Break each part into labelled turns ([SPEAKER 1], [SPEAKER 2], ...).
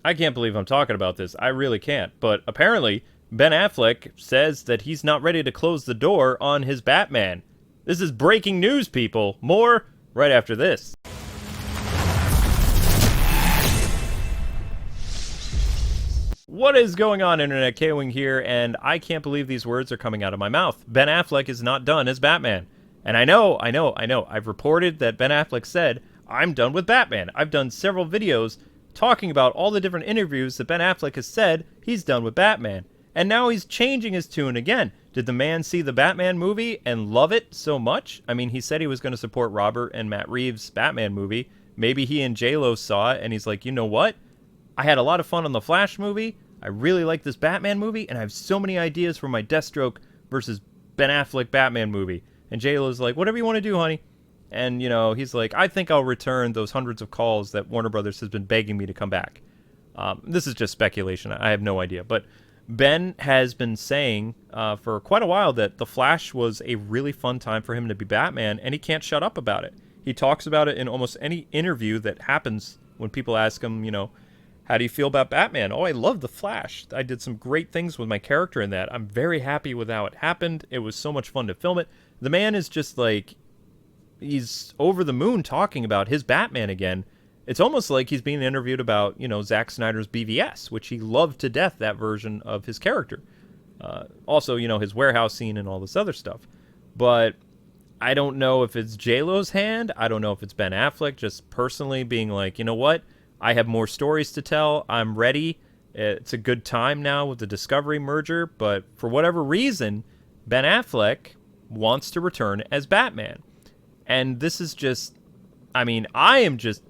[SPEAKER 1] I can't believe I'm talking about this. I really can't. But apparently, Ben Affleck says that he's not ready to close the door on his Batman. This is breaking news, people. More right after this. What is going on, Internet? K-Wing here, and I can't believe these words are coming out of my mouth. Ben Affleck is not done as Batman. And I know. I've reported that Ben Affleck said, I'm done with Batman. I've done several videos talking about all the different interviews that Ben Affleck has said he's done with Batman. And now he's changing his tune again. Did the man see the Batman movie and love it so much? I mean, he said he was going to support Robert and Matt Reeves' Batman movie. Maybe he and J-Lo saw it, and he's like, you know what? I had a lot of fun on the Flash movie. I really like this Batman movie, and I have so many ideas for my Deathstroke versus Ben Affleck Batman movie. And J-Lo's like, whatever you want to do, honey. And, you know, he's like, I think I'll return those hundreds of calls that Warner Brothers has been begging me to come back. This is just speculation. I have no idea. But Ben has been saying for quite a while that The Flash was a really fun time for him to be Batman, and he can't shut up about it. He talks about it in almost any interview that happens when people ask him, you know, how do you feel about Batman? Oh, I love The Flash. I did some great things with my character in that. I'm very happy with how it happened. It was so much fun to film it. The man is just like, he's over the moon talking about his Batman again. It's almost like he's being interviewed about, you know, Zack Snyder's BVS, which he loved to death, that version of his character. Also, you know, his warehouse scene and all this other stuff. But I don't know if it's J-Lo's hand. I don't know if it's Ben Affleck just personally being like, you know what? I have more stories to tell. I'm ready. It's a good time now with the Discovery merger. But for whatever reason, Ben Affleck wants to return as Batman. And this is just, I mean, I am just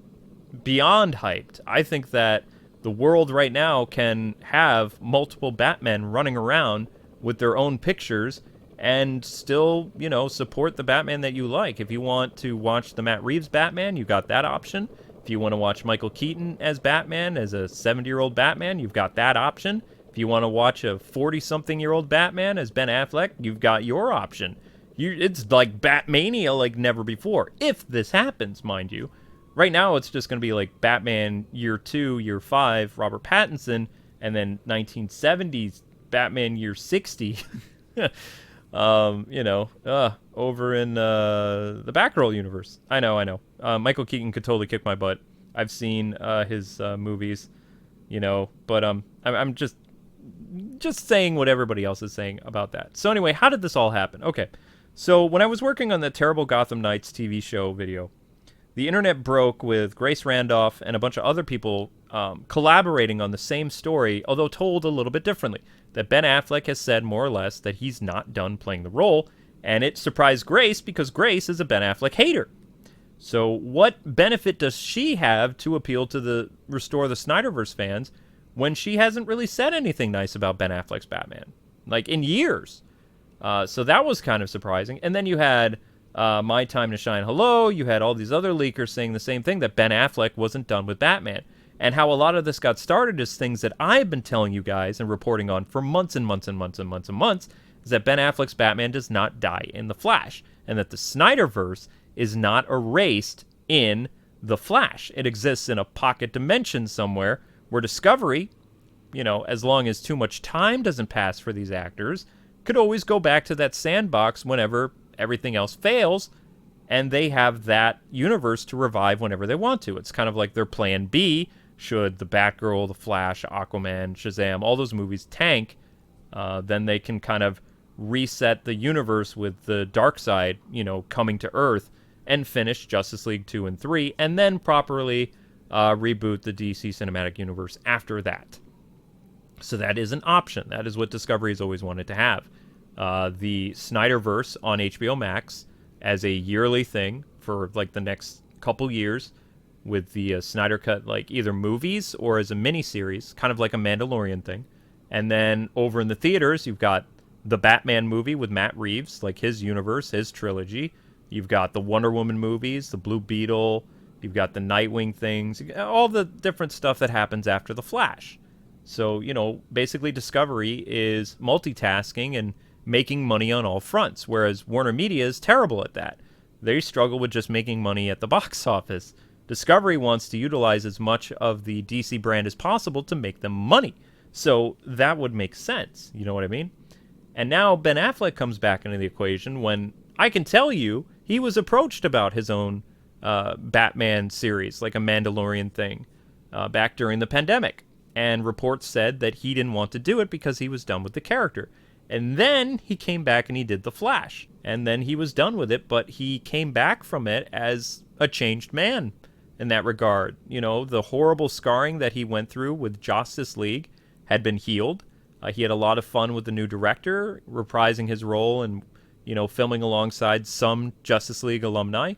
[SPEAKER 1] beyond hyped. I think that the world right now can have multiple Batmen running around with their own pictures and still, you know, support the Batman that you like. If you want to watch the Matt Reeves Batman, you got that option. If you want to watch Michael Keaton as Batman, as a 70-year-old Batman, you've got that option. If you want to watch a 40-something-year-old Batman as Ben Affleck, you've got your option. It's like Batmania like never before. If this happens, mind you. Right now, it's just going to be like Batman Year 2, Year 5, Robert Pattinson, and then 1970s Batman Year 60. You know, over in the Batgirl universe. I know. Michael Keaton could totally kick my butt. I've seen his movies, you know, but I'm just saying what everybody else is saying about that. So anyway, how did this all happen? Okay, so when I was working on the Terrible Gotham Knights TV show video, the internet broke with Grace Randolph and a bunch of other people collaborating on the same story, although told a little bit differently. That Ben Affleck has said more or less that he's not done playing the role, and it surprised Grace because Grace is a Ben Affleck hater. So what benefit does she have to appeal to restore the SnyderVerse fans when she hasn't really said anything nice about Ben Affleck's Batman, like in years? So that was kind of surprising. And then you had My Time to Shine Hello. You had all these other leakers saying the same thing, that Ben Affleck wasn't done with Batman. And how a lot of this got started is things that I've been telling you guys and reporting on for months and months and months and months and months, is that Ben Affleck's Batman does not die in The Flash, and that the SnyderVerse is not erased in The Flash. It exists in a pocket dimension somewhere where Discovery, you know, as long as too much time doesn't pass for these actors, could always go back to that sandbox whenever everything else fails, and they have that universe to revive whenever they want to. It's kind of like their plan B. Should the Batgirl, the Flash, Aquaman, Shazam, all those movies tank, then they can kind of reset the universe with the dark side, you know, coming to Earth and finish Justice League 2 and 3, and then properly reboot the DC Cinematic Universe after that. So that is an option. That is what Discovery has always wanted to have. The SnyderVerse on HBO Max as a yearly thing for like the next couple years, with the Snyder Cut, like either movies or as a miniseries, kind of like a Mandalorian thing. And then over in the theaters, you've got the Batman movie with Matt Reeves, like his universe, his trilogy. You've got the Wonder Woman movies, the Blue Beetle. You've got the Nightwing things, all the different stuff that happens after The Flash. So, you know, basically Discovery is multitasking and making money on all fronts, whereas Warner Media is terrible at that. They struggle with just making money at the box office. Discovery wants to utilize as much of the DC brand as possible to make them money. So that would make sense. You know what I mean? And now Ben Affleck comes back into the equation when I can tell you he was approached about his own Batman series, like a Mandalorian thing, back during the pandemic. And reports said that he didn't want to do it because he was done with the character. And then he came back and he did The Flash. And then he was done with it, but he came back from it as a changed man in that regard. You know, the horrible scarring that he went through with Justice League had been healed. He had a lot of fun with the new director, reprising his role and, you know, filming alongside some Justice League alumni.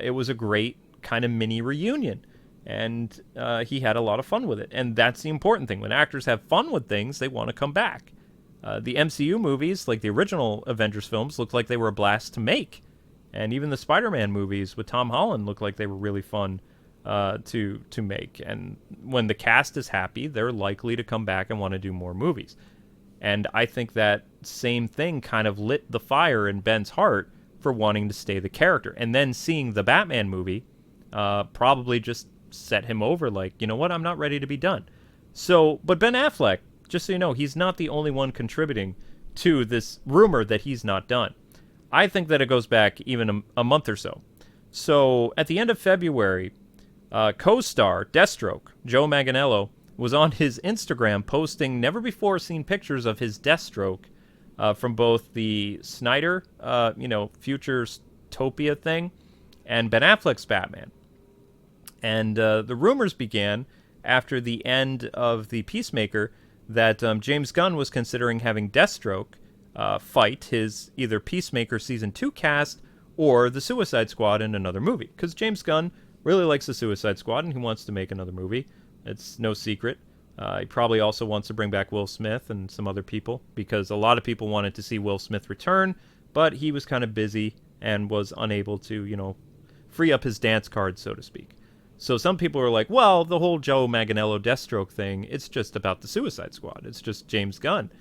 [SPEAKER 1] It was a great kind of mini reunion. And he had a lot of fun with it. And that's the important thing. When actors have fun with things, they want to come back. The MCU movies, like the original Avengers films, looked like they were a blast to make. And even the Spider-Man movies with Tom Holland looked like they were really fun to make. And when the cast is happy, they're likely to come back and want to do more movies. And I think that same thing kind of lit the fire in Ben's heart for wanting to stay the character. And then seeing the Batman movie probably just set him over like, you know what, I'm not ready to be done. So, but Ben Affleck, just so you know, he's not the only one contributing to this rumor that he's not done. I think that it goes back even a month or so. So, at the end of February, co-star Deathstroke, Joe Manganiello, was on his Instagram posting never-before-seen pictures of his Deathstroke from both the Snyder, Futuretopia thing, and Ben Affleck's Batman. And the rumors began after the end of the Peacemaker that James Gunn was considering having Deathstroke fight his either Peacemaker Season 2 cast or the Suicide Squad in another movie. Because James Gunn really likes the Suicide Squad and he wants to make another movie. It's no secret. He probably also wants to bring back Will Smith and some other people because a lot of people wanted to see Will Smith return, but he was kind of busy and was unable to, you know, free up his dance card, so to speak. So some people are like, well, the whole Joe Manganiello Deathstroke thing, it's just about the Suicide Squad. It's just James Gunn.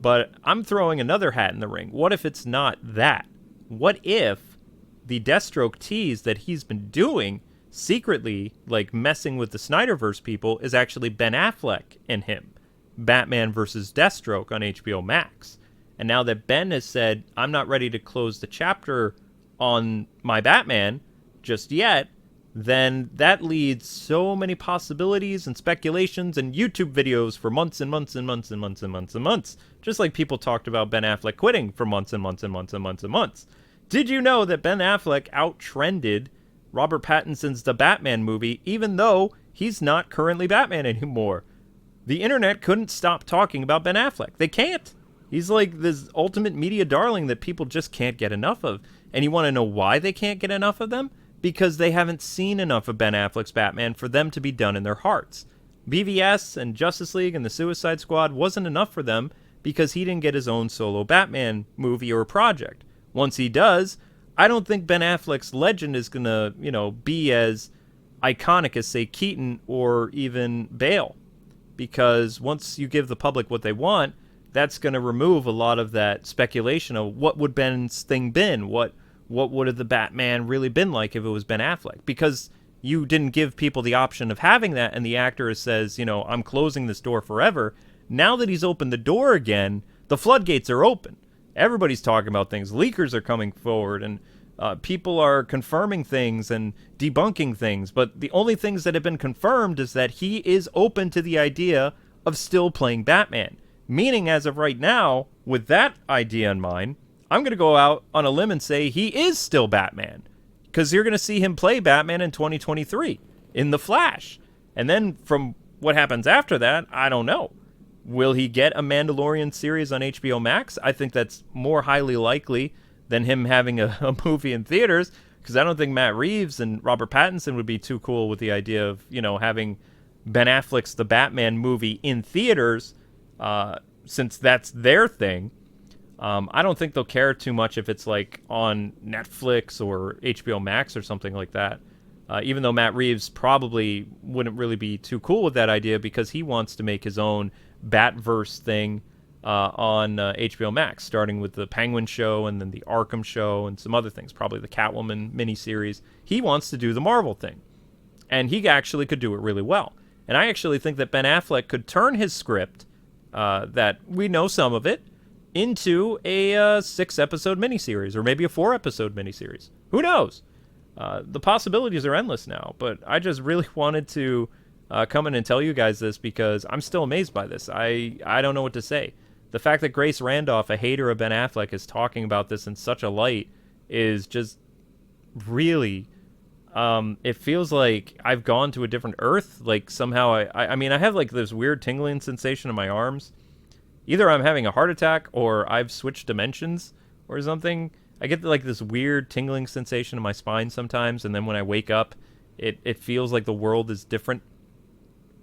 [SPEAKER 1] But I'm throwing another hat in the ring. What if it's not that? What if the Deathstroke tease that he's been doing secretly, like messing with the SnyderVerse people, is actually Ben Affleck and him? Batman versus Deathstroke on HBO Max. And now that Ben has said, I'm not ready to close the chapter on my Batman just yet, then that leads so many possibilities and speculations and YouTube videos for months and months and months and months and months and months. Just like people talked about Ben Affleck quitting for months and months and months and months and months. Did you know that Ben Affleck outtrended Robert Pattinson's The Batman movie, even though he's not currently Batman anymore? The internet couldn't stop talking about Ben Affleck. They can't. He's like this ultimate media darling that people just can't get enough of. And you want to know why they can't get enough of them? Because they haven't seen enough of Ben Affleck's Batman for them to be done in their hearts. BVS and Justice League and the Suicide Squad wasn't enough for them because he didn't get his own solo Batman movie or project. Once he does, I don't think Ben Affleck's legend is going to, you know, be as iconic as, say, Keaton or even Bale. Because once you give the public what they want, that's going to remove a lot of that speculation of what would Ben's thing been, what would have the Batman really been like if it was Ben Affleck? Because you didn't give people the option of having that, and the actor says, you know, I'm closing this door forever. Now that he's opened the door again, the floodgates are open. Everybody's talking about things. Leakers are coming forward, and people are confirming things and debunking things. But the only things that have been confirmed is that he is open to the idea of still playing Batman. Meaning, as of right now, with that idea in mind, I'm going to go out on a limb and say he is still Batman. Because you're going to see him play Batman in 2023 in The Flash. And then from what happens after that, I don't know. Will he get a Mandalorian series on HBO Max? I think that's more highly likely than him having a movie in theaters. Because I don't think Matt Reeves and Robert Pattinson would be too cool with the idea of, you know, having Ben Affleck's The Batman movie in theaters, since that's their thing. I don't think they'll care too much if it's like on Netflix or HBO Max or something like that. Even though Matt Reeves probably wouldn't really be too cool with that idea because he wants to make his own Batverse thing on HBO Max, starting with the Penguin show and then the Arkham show and some other things, probably the Catwoman miniseries. He wants to do the Marvel thing. And he actually could do it really well. And I actually think that Ben Affleck could turn his script, that we know some of it, into a 6-episode miniseries, or maybe a 4-episode miniseries. Who knows? The possibilities are endless now, but I just really wanted to come in and tell you guys this because I'm still amazed by this. I don't know what to say. The fact that Grace Randolph, a hater of Ben Affleck, is talking about this in such a light is just really... it feels like I've gone to a different Earth. Like, somehow I mean, I have, like, this weird tingling sensation in my arms. Either I'm having a heart attack or I've switched dimensions or something. I get, like, this weird tingling sensation in my spine sometimes, and then when I wake up, it feels like the world is different.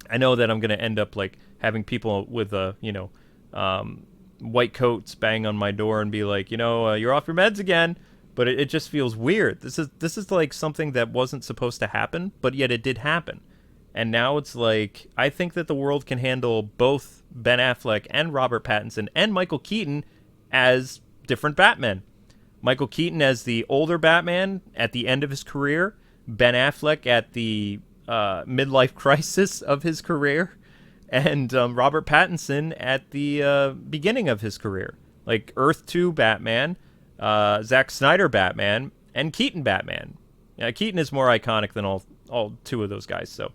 [SPEAKER 1] I know that I'm going to end up, like, having people with, white coats bang on my door and be like, you're off your meds again. But it just feels weird. This is like something that wasn't supposed to happen, but yet it did happen. And now it's like, I think that the world can handle both Ben Affleck and Robert Pattinson and Michael Keaton as different Batmen. Michael Keaton as the older Batman at the end of his career, Ben Affleck at the midlife crisis of his career, and Robert Pattinson at the beginning of his career. Like Earth 2 Batman, Zack Snyder Batman, and Keaton Batman. Keaton is more iconic than all two of those guys, so,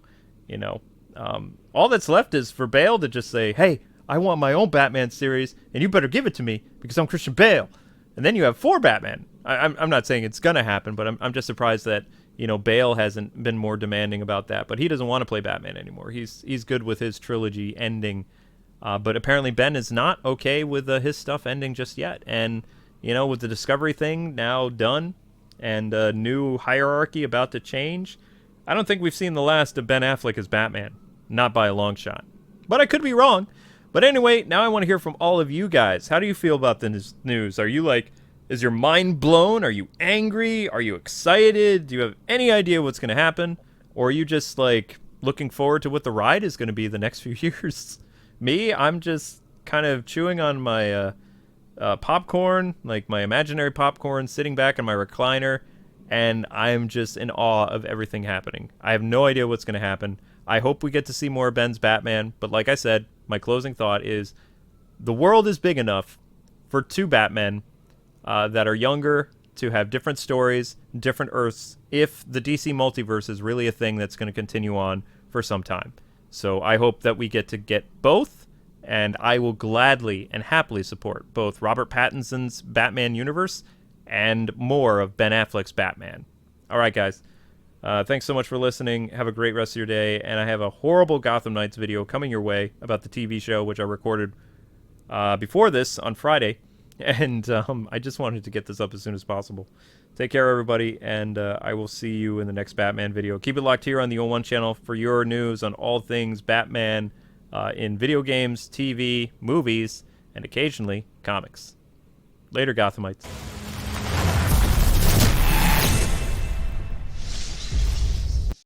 [SPEAKER 1] all that's left is for Bale to just say, hey, I want my own Batman series, and you better give it to me, because I'm Christian Bale. And then you have 4 Batman. I'm not saying it's gonna happen, but I'm just surprised that, Bale hasn't been more demanding about that, but he doesn't want to play Batman anymore. He's good with his trilogy ending, but apparently Ben is not okay with his stuff ending just yet, and... with the Discovery thing now done and a new hierarchy about to change, I don't think we've seen the last of Ben Affleck as Batman. Not by a long shot. But I could be wrong. But anyway, now I want to hear from all of you guys. How do you feel about this news? Are you like, is your mind blown? Are you angry? Are you excited? Do you have any idea what's going to happen? Or are you just like looking forward to what the ride is going to be the next few years? Me, I'm just kind of chewing on my... popcorn, like my imaginary popcorn, sitting back in my recliner, and I'm just in awe of everything happening. I have no idea what's going to happen. I hope we get to see more of Ben's Batman, but like I said, my closing thought is the world is big enough for 2 Batmen that are younger to have different stories, different Earths, if the DC multiverse is really a thing that's going to continue on for some time. So I hope that we get to get both, and I will gladly and happily support both Robert Pattinson's Batman universe and more of Ben Affleck's Batman. All right, guys. Thanks so much for listening. Have a great rest of your day. And I have a horrible Gotham Knights video coming your way about the TV show, which I recorded before this on Friday. And I just wanted to get this up as soon as possible. Take care, everybody, and I will see you in the next Batman video. Keep it locked here on the O1 channel for your news on all things Batman, in video games, TV, movies, and occasionally comics. Later, Gothamites.